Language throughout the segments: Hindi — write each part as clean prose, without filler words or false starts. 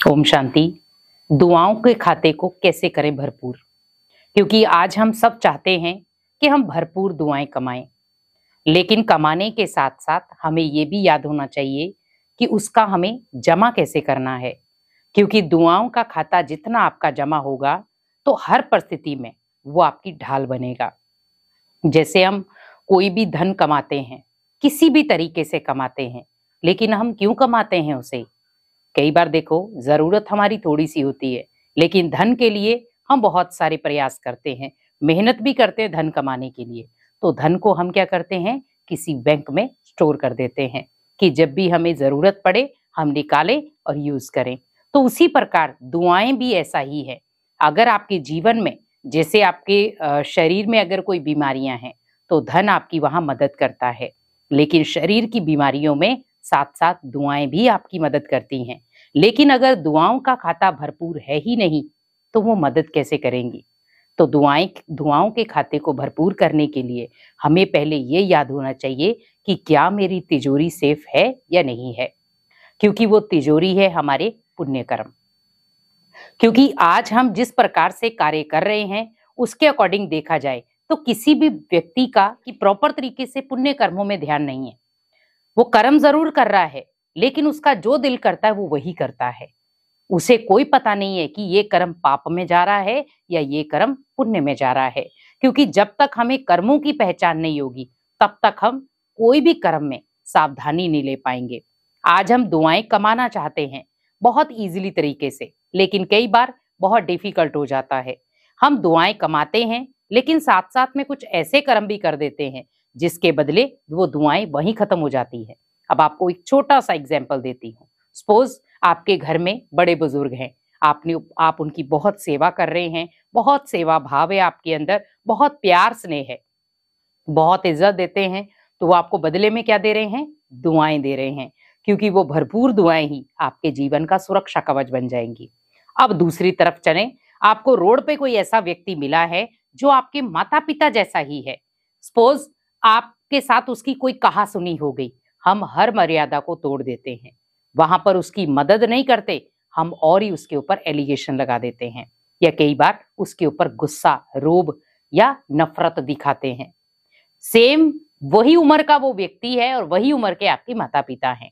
ओम शांति। दुआओं के खाते को कैसे करें भरपूर? क्योंकि आज हम सब चाहते हैं कि हम भरपूर दुआएं कमाएं, लेकिन कमाने के साथ साथ हमें ये भी याद होना चाहिए कि उसका हमें जमा कैसे करना है। क्योंकि दुआओं का खाता जितना आपका जमा होगा तो हर परिस्थिति में वो आपकी ढाल बनेगा। जैसे हम कोई भी धन कमाते हैं, किसी भी तरीके से कमाते हैं, लेकिन हम क्यों कमाते हैं उसे? कई बार देखो, जरूरत हमारी थोड़ी सी होती है, लेकिन धन के लिए हम बहुत सारे प्रयास करते हैं, मेहनत भी करते हैं धन कमाने के लिए। तो धन को हम क्या करते हैं, किसी बैंक में स्टोर कर देते हैं कि जब भी हमें जरूरत पड़े हम निकालें और यूज करें। तो उसी प्रकार दुआएं भी ऐसा ही है। अगर आपके जीवन में, जैसे आपके शरीर में अगर कोई बीमारियां हैं तो धन आपकी वहां मदद करता है, लेकिन शरीर की बीमारियों में साथ साथ दुआएं भी आपकी मदद करती हैं। लेकिन अगर दुआओं का खाता भरपूर है ही नहीं तो वो मदद कैसे करेंगी? तो दुआओं के खाते को भरपूर करने के लिए हमें पहले ये याद होना चाहिए कि क्या मेरी तिजोरी सेफ है या नहीं है। क्योंकि वो तिजोरी है हमारे पुण्य कर्म। क्योंकि आज हम जिस प्रकार से कार्य कर रहे हैं उसके अकॉर्डिंग देखा जाए तो किसी भी व्यक्ति का कि प्रॉपर तरीके से पुण्य कर्मों में ध्यान नहीं है। वो कर्म जरूर कर रहा है, लेकिन उसका जो दिल करता है वो वही करता है। उसे कोई पता नहीं है कि ये कर्म पाप में जा रहा है या ये कर्म पुण्य में जा रहा है। क्योंकि जब तक हमें कर्मों की पहचान नहीं होगी तब तक हम कोई भी कर्म में सावधानी नहीं ले पाएंगे। आज हम दुआएं कमाना चाहते हैं बहुत इजीली तरीके से, लेकिन कई बार बहुत डिफिकल्ट हो जाता है। हम दुआएं कमाते हैं लेकिन साथ साथ में कुछ ऐसे कर्म भी कर देते हैं जिसके बदले वो दुआएं वहीं खत्म हो जाती है। अब आपको एक छोटा सा एग्जाम्पल देती हूँ। सपोज आपके घर में बड़े बुजुर्ग हैं, आप उनकी बहुत सेवा कर रहे हैं, बहुत सेवा भाव है आपके अंदर, बहुत प्यार स्नेह है, बहुत इज्जत देते हैं। तो वो आपको बदले में क्या दे रहे हैं? दुआएं दे रहे हैं। क्योंकि वो भरपूर दुआएं ही आपके जीवन का सुरक्षा कवच बन जाएंगी। अब दूसरी तरफ चलें, आपको रोड पे कोई ऐसा व्यक्ति मिला है जो आपके माता पिता जैसा ही है। सपोज आपके साथ उसकी कोई कहासुनी हो गई, हम हर मर्यादा को तोड़ देते हैं, वहां पर उसकी मदद नहीं करते, हम और ही उसके ऊपर एलिगेशन लगा देते हैं, या कई बार उसके ऊपर गुस्सा, रोब या नफरत दिखाते हैं। सेम वही उम्र का वो व्यक्ति है और वही उम्र के आपके माता पिता हैं।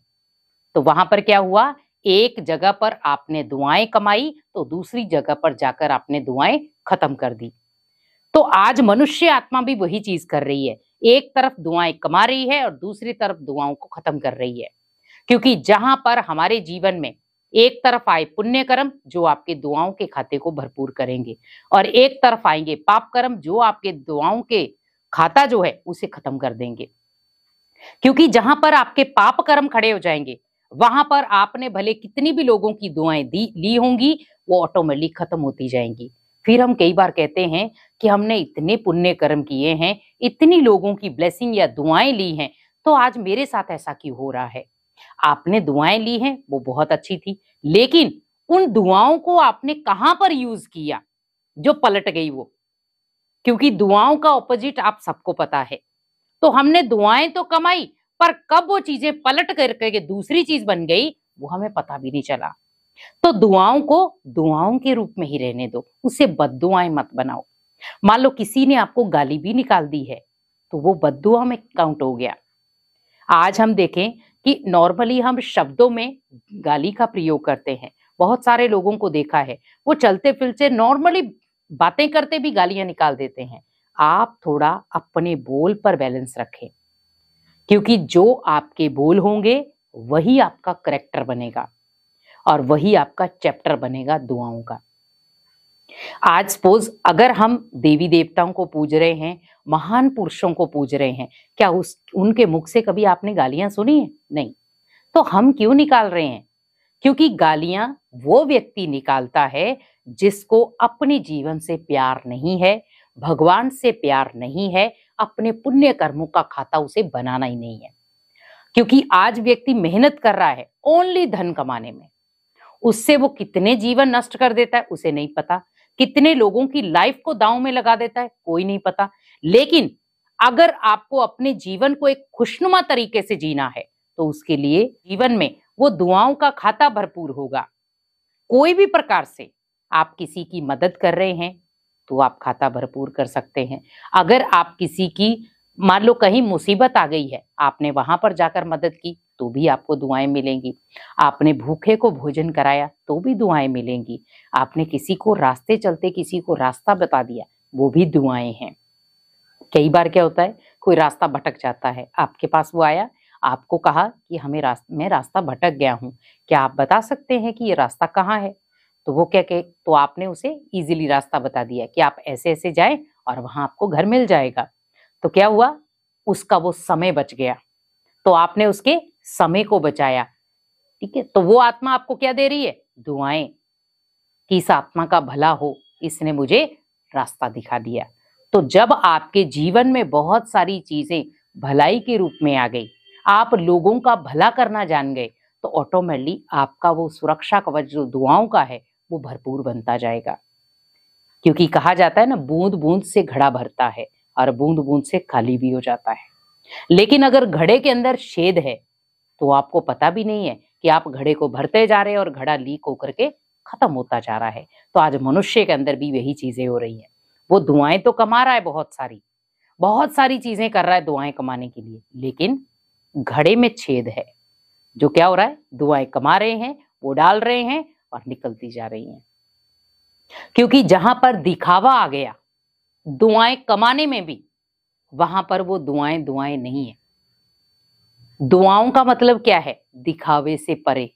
तो वहां पर क्या हुआ? एक जगह पर आपने दुआएं कमाई तो दूसरी जगह पर जाकर आपने दुआएं खत्म कर दी। तो आज मनुष्य आत्मा भी वही चीज कर रही है। एक तरफ दुआएं कमा रही है और दूसरी तरफ दुआओं को खत्म कर रही है। क्योंकि जहां पर हमारे जीवन में एक तरफ आए पुण्य कर्म जो आपके दुआओं के खाते को भरपूर करेंगे, और एक तरफ आएंगे पाप कर्म जो आपके दुआओं के खाता जो है उसे खत्म कर देंगे। क्योंकि जहां पर आपके पाप कर्म खड़े हो जाएंगे वहां पर आपने भले कितनी भी लोगों की दुआएं ली होंगी, वो ऑटोमेटिकली खत्म होती जाएंगी। फिर हम कई बार कहते हैं कि हमने इतने पुण्य कर्म किए हैं, इतनी लोगों की ब्लेसिंग या दुआएं ली हैं, तो आज मेरे साथ ऐसा क्यों हो रहा है? आपने दुआएं ली हैं वो बहुत अच्छी थी, लेकिन उन दुआओं को आपने कहां पर यूज किया जो पलट गई वो? क्योंकि दुआओं का ऑपोजिट आप सबको पता है। तो हमने दुआएं तो कमाई, पर कब वो चीजें पलट करके दूसरी चीज बन गई वो हमें पता भी नहीं चला। तो दुआओं को दुआओं के रूप में ही रहने दो, उसे बद्दुआएं मत बनाओ। मान लो किसी ने आपको गाली भी निकाल दी है तो वो बद्दुआ में काउंट हो गया। आज हम देखें कि नॉर्मली हम शब्दों में गाली का प्रयोग करते हैं। बहुत सारे लोगों को देखा है, वो चलते फिरते नॉर्मली बातें करते भी गालियां निकाल देते हैं। आप थोड़ा अपने बोल पर बैलेंस रखें, क्योंकि जो आपके बोल होंगे वही आपका करेक्टर बनेगा और वही आपका चैप्टर बनेगा दुआओं का। आज सपोज अगर हम देवी देवताओं को पूज रहे हैं, महान पुरुषों को पूज रहे हैं, क्या उनके मुख से कभी आपने गालियां सुनी है? नहीं। तो हम क्यों निकाल रहे हैं? क्योंकि गालियां वो व्यक्ति निकालता है जिसको अपने जीवन से प्यार नहीं है, भगवान से प्यार नहीं है, अपने पुण्य कर्मों का खाता उसे बनाना ही नहीं है। क्योंकि आज व्यक्ति मेहनत कर रहा है ओनली धन कमाने में, उससे वो कितने जीवन नष्ट कर देता है उसे नहीं पता, कितने लोगों की लाइफ को दांव में लगा देता है कोई नहीं पता। लेकिन अगर आपको अपने जीवन को एक खुशनुमा तरीके से जीना है तो उसके लिए जीवन में वो दुआओं का खाता भरपूर होगा। कोई भी प्रकार से आप किसी की मदद कर रहे हैं तो आप खाता भरपूर कर सकते हैं। अगर आप किसी की मान लो कहीं मुसीबत आ गई है, आपने वहां पर जाकर मदद की तो भी आपको दुआएं मिलेंगी। आपने भूखे को भोजन कराया तो भी दुआएं मिलेंगी। आपने किसी को रास्ते चलते किसी को रास्ता बता दिया, वो भी दुआएं हैं। कई बार क्या होता है, कोई रास्ता भटक जाता है, आपके पास वो आया, आपको कहा कि मैं रास्ता भटक गया हूँ, क्या आप बता सकते हैं कि ये रास्ता कहाँ है? तो वो क्या कहे, तो आपने उसे इजीली रास्ता बता दिया कि आप ऐसे ऐसे जाएं और वहां आपको घर मिल जाएगा। तो क्या हुआ, उसका वो समय बच गया, तो आपने उसके समय को बचाया। ठीक है, तो वो आत्मा आपको क्या दे रही है? दुआएं, कि इस आत्मा का भला हो, इसने मुझे रास्ता दिखा दिया। तो जब आपके जीवन में बहुत सारी चीजें भलाई के रूप में आ गई, आप लोगों का भला करना जान गए, तो ऑटोमेटिकली आपका वो सुरक्षा कवच जो दुआओं का है वो भरपूर बनता जाएगा। क्योंकि कहा जाता है ना, बूंद बूंद से घड़ा भरता है और बूंद बूंद से खाली भी हो जाता है। लेकिन अगर घड़े के अंदर छेद है तो आपको पता भी नहीं है कि आप घड़े को भरते जा रहे हैं और घड़ा लीक होकर के खत्म होता जा रहा है। तो आज मनुष्य के अंदर भी वही चीजें हो रही हैं। वो दुआएं तो कमा रहा है, बहुत सारी चीजें कर रहा है दुआएं कमाने के लिए, लेकिन घड़े में छेद है। जो क्या हो रहा है, दुआएं कमा रहे हैं, वो डाल रहे हैं और निकलती जा रही हैं। क्योंकि जहां पर दिखावा आ गया दुआएं कमाने में भी, वहां पर वो दुआएं दुआएं नहीं है। दुआओं का मतलब क्या है? दिखावे से परे।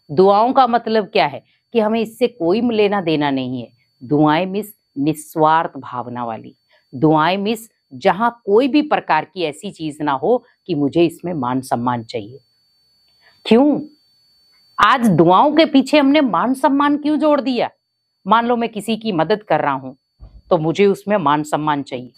दुआओं का मतलब क्या है कि हमें इससे कोई लेना देना नहीं है। दुआएं मिस निस्वार्थ भावना वाली दुआएं, मिस जहां कोई भी प्रकार की ऐसी चीज ना हो कि मुझे इसमें मान सम्मान चाहिए। क्यों आज दुआओं के पीछे हमने मान सम्मान क्यों जोड़ दिया? मान लो मैं किसी की मदद कर रहा हूं तो मुझे उसमें मान सम्मान चाहिए।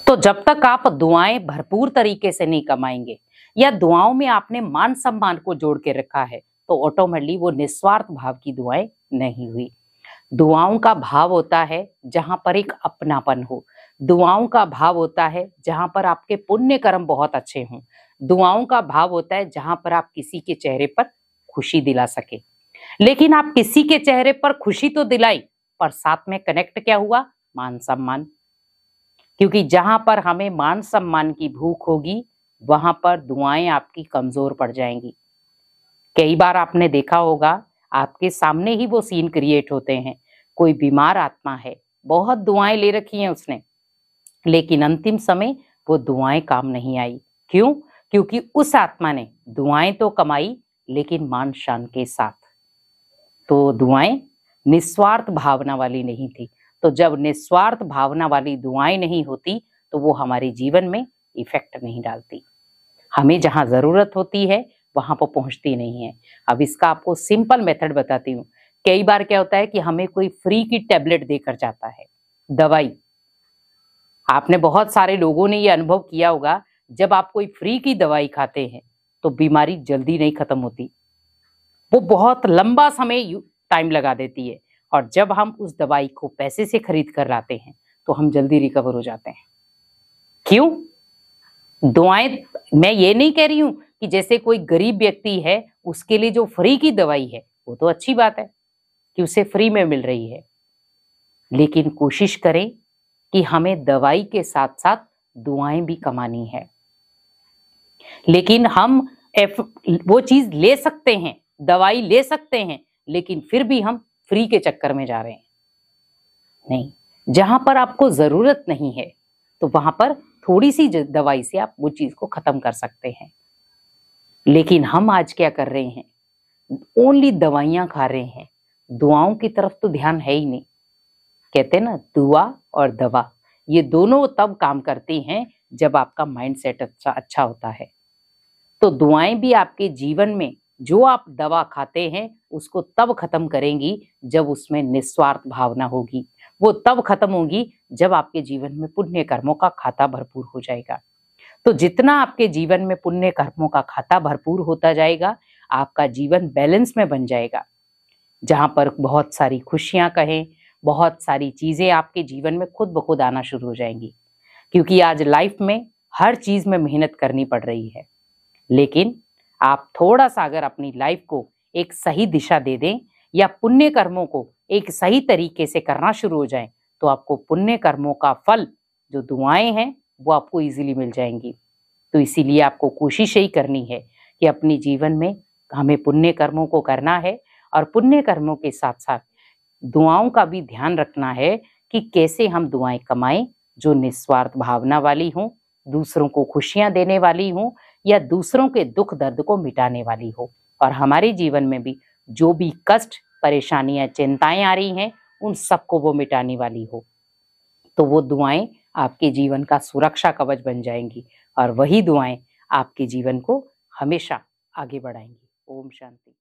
तो जब तक आप दुआएं भरपूर तरीके से नहीं कमाएंगे या दुआओं में आपने मान सम्मान को जोड़ के रखा है, तो ऑटोमेटिकली वो निस्वार्थ भाव की दुआएं नहीं हुई। दुआओं का भाव होता है जहां पर एक अपनापन हो। दुआओं का भाव होता है जहां पर आपके पुण्य कर्म बहुत अच्छे हों। दुआओं का भाव होता है जहां पर आप किसी के चेहरे पर खुशी दिला सके। लेकिन आप किसी के चेहरे पर खुशी तो दिलाई, पर साथ में कनेक्ट क्या हुआ? मान सम्मान। क्योंकि जहां पर हमें मान सम्मान की भूख होगी, वहां पर दुआएं आपकी कमजोर पड़ जाएंगी। कई बार आपने देखा होगा, आपके सामने ही वो सीन क्रिएट होते हैं। कोई बीमार आत्मा है, बहुत दुआएं ले रखी हैं उसने, लेकिन अंतिम समय वो दुआएं काम नहीं आई। क्यों? क्योंकि उस आत्मा ने दुआएं तो कमाई, लेकिन मान शान के साथ। तो दुआएं निस्वार्थ भावना वाली नहीं थी। तो जब निस्वार्थ भावना वाली दुआएं नहीं होती, तो वो हमारे जीवन में इफेक्ट नहीं डालती। हमें जहां जरूरत होती है वहां पर पहुंचती नहीं है। अब इसका आपको सिंपल मेथड बताती हूँ। कई बार क्या होता है कि हमें कोई फ्री की टैबलेट देकर जाता है, दवाई। आपने बहुत सारे लोगों ने ये अनुभव किया होगा, जब आप कोई फ्री की दवाई खाते हैं तो बीमारी जल्दी नहीं खत्म होती, वो बहुत लंबा समय टाइम लगा देती है। और जब हम उस दवाई को पैसे से खरीद कर लाते हैं तो हम जल्दी रिकवर हो जाते हैं। क्यों? दुआएं, मैं ये नहीं कह रही हूं कि जैसे कोई गरीब व्यक्ति है उसके लिए जो फ्री की दवाई है वो तो अच्छी बात है कि उसे फ्री में मिल रही है, लेकिन कोशिश करें कि हमें दवाई के साथ साथ दुआएं भी कमानी है। लेकिन हम वो चीज ले सकते हैं, दवाई ले सकते हैं, लेकिन फिर भी हम फ्री के चक्कर में जा रहे हैं। नहीं, जहां पर आपको जरूरत नहीं है तो वहां पर थोड़ी सी दवाई से आप वो चीज को खत्म कर सकते हैं। लेकिन हम आज क्या कर रहे हैं? ओनली दवाइयां खा रहे हैं, दुआओं की तरफ तो ध्यान है ही नहीं। कहते हैं ना, दुआ और दवा ये दोनों तब काम करती हैं जब आपका माइंडसेट अच्छा होता है। तो दुआएं भी आपके जीवन में जो आप दवा खाते हैं उसको तब खत्म करेंगी जब उसमें निस्वार्थ भावना होगी। वो तब खत्म होगी जब आपके जीवन में पुण्य कर्मों का खाता भरपूर हो जाएगा। तो जितना आपके जीवन में पुण्य कर्मों का खाता भरपूर होता जाएगा, आपका जीवन बैलेंस में बन जाएगा, जहां पर बहुत सारी खुशियां कहें, बहुत सारी चीजें आपके जीवन में खुद ब खुद आना शुरू हो जाएंगी। क्योंकि आज लाइफ में हर चीज में मेहनत करनी पड़ रही है, लेकिन आप थोड़ा सा अगर अपनी लाइफ को एक सही दिशा दे दें, या पुण्य कर्मों को एक सही तरीके से करना शुरू हो जाएं, तो आपको पुण्य कर्मों का फल जो दुआएं हैं वो आपको इजीली मिल जाएंगी। तो इसीलिए आपको कोशिश यही करनी है कि अपने जीवन में हमें पुण्य कर्मों को करना है और पुण्य कर्मों के साथ साथ दुआओं का भी ध्यान रखना है कि कैसे हम दुआएं कमाएं जो निस्वार्थ भावना वाली हों, दूसरों को खुशियां देने वाली हों या दूसरों के दुख दर्द को मिटाने वाली हो, और हमारे जीवन में भी जो भी कष्ट, परेशानियां, चिंताएं आ रही हैं उन सबको वो मिटाने वाली हो। तो वो दुआएं आपके जीवन का सुरक्षा कवच बन जाएंगी और वही दुआएं आपके जीवन को हमेशा आगे बढ़ाएंगी। ओम शांति।